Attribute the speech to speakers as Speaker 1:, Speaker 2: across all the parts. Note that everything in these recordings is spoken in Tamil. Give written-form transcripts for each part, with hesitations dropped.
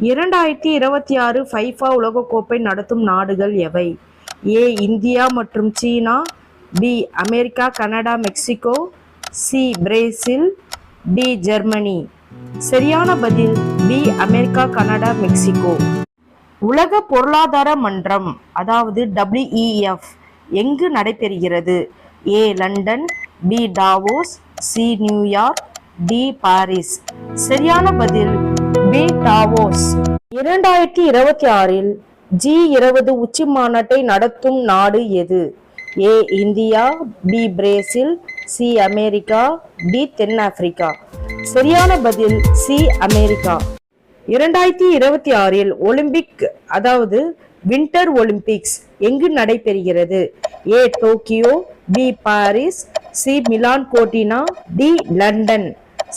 Speaker 1: 2026 ஃபைஃபா உலகக்கோப்பை நடத்தும் நாடுகள் எவை? ஏ இந்தியா மற்றும் சீனா, B America, Canada, Mexico, C Brazil, D Germany. சரியான பதில் பி அமெரிக்கா, கனடா, மெக்சிகோ. உலக பொருளாதார மன்றம் அதாவது WEF எங்கு நடைபெறுகிறது? A London, B Davos, C New York, D Paris. சரியான பதில் பி டாவோஸ். 2026 G20 உச்சி மாநாட்டை நடத்தும் நாடு எது? A India, B Brazil, C America, D தென்னாப்பிரிக்கா. சரியான பதில் சி அமெரிக்கா. 2026 ஒலிம்பிக் அதாவது வின்டர் ஒலிம்பிக்ஸ் எங்கு நடைபெறுகிறது? A Tokyo, B Paris, C Milan Cortina, D London.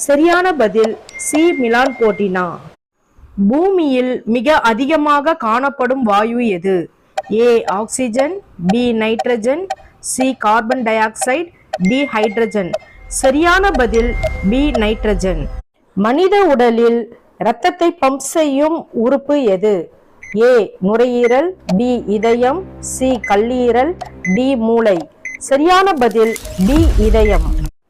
Speaker 1: சரியான பதில் சி மிலான் கோர்டினா. பூமியில் மிக அதிகமாக காணப்படும் வாயு எது? A oxygen, B nitrogen, C carbon dioxide, D hydrogen. சரியான பதில் பி நைட்ரஜன். மனித உடலில் இரத்தத்தை பம்ப் செய்யும் உறுப்பு எது? ஏ நுரையீரல், பி இதயம், சி கல்லீரல், டி மூளை. சரியான பதில் டி இதயம்.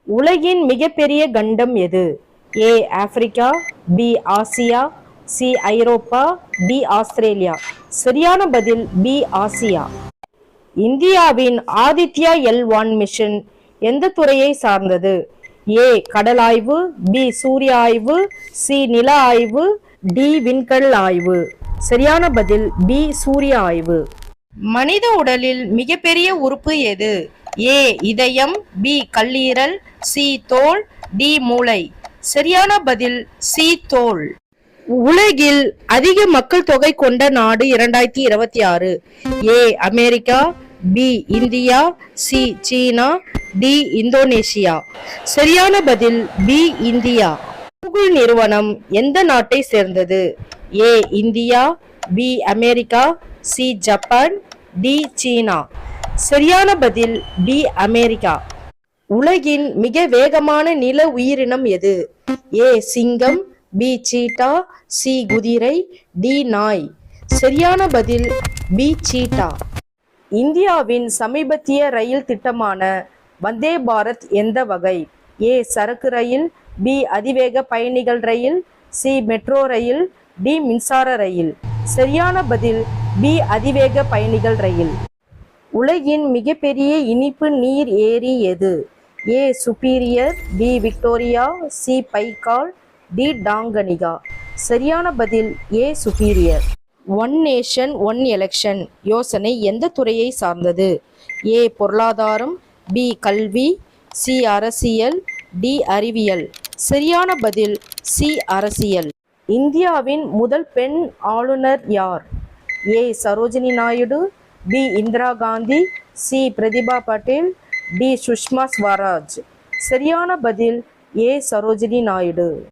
Speaker 1: உலகின் மிகப்பெரிய கண்டம் எது? ஏ ஆப்பிரிக்கா, பி ஆசியா, சி ஐரோப்பா, டி ஆஸ்திரேலியா. சரியான பதில் பி ஆசியா. இந்தியாவின் ஆதித்யா L1 மிஷன் எந்த துறையை சார்ந்தது? ஏ கடலாய்வு, பி சூரிய ஆய்வு, சி நில ஆய்வு, டி விண்கல் ஆய்வு. சரியான பதில் பி சூரிய ஆய்வு. மனித உடலில் மிகப்பெரிய உறுப்பு எது? ஏ இதயம், பி கல்லீரல், சி தோல், டி மூளை. சரியான பதில் சி தோல். உலகில் அதிக மக்கள் தொகை கொண்ட நாடு 2026. A America, B India, C சீனா, டி இந்தோனேசியா. சரியான பதில் பி இந்தியா. கூகுள் நிறுவனம் எந்த நாட்டை சேர்ந்தது? A India, B America, C Japan, D சீனா. சரியான பதில் டி அமெரிக்கா. உலகின் மிக வேகமான நில உயிரினம் எது? ஏ சிங்கம், பி சீட்டா, சி குதிரை, டி நாய். சரியான பதில் பி சீட்டா. இந்தியாவின் சமீபத்திய ரயில் திட்டமான வந்தே பாரத் எந்த வகை? ஏ சரக்கு ரயில், பி அதிவேக பயணிகள் ரயில், சி மெட்ரோ ரயில், டி மின்சார ரயில். சரியான பதில் பி அதிவேக பயணிகள் ரயில். உலகின் மிகப்பெரிய இனிப்பு நீர் ஏரி எது? A Superior, B Victoria, C Baikal, D Tanganyika. சரியான பதில் A Superior. One nation one election யோசனை எந்த துறையை சார்ந்தது? ஏ பொருளாதாரம், பி கல்வி, சி அரசியல், டி அறிவியல். சரியான பதில் சி அரசியல். இந்தியாவின் முதல் பெண் ஆளுநர் யார்? A Sarojini Naidu, B Indira Gandhi, C Pratibha Patel, D Sushma Swaraj. சரியான பதில் ஏ சரோஜினி நாயுடு.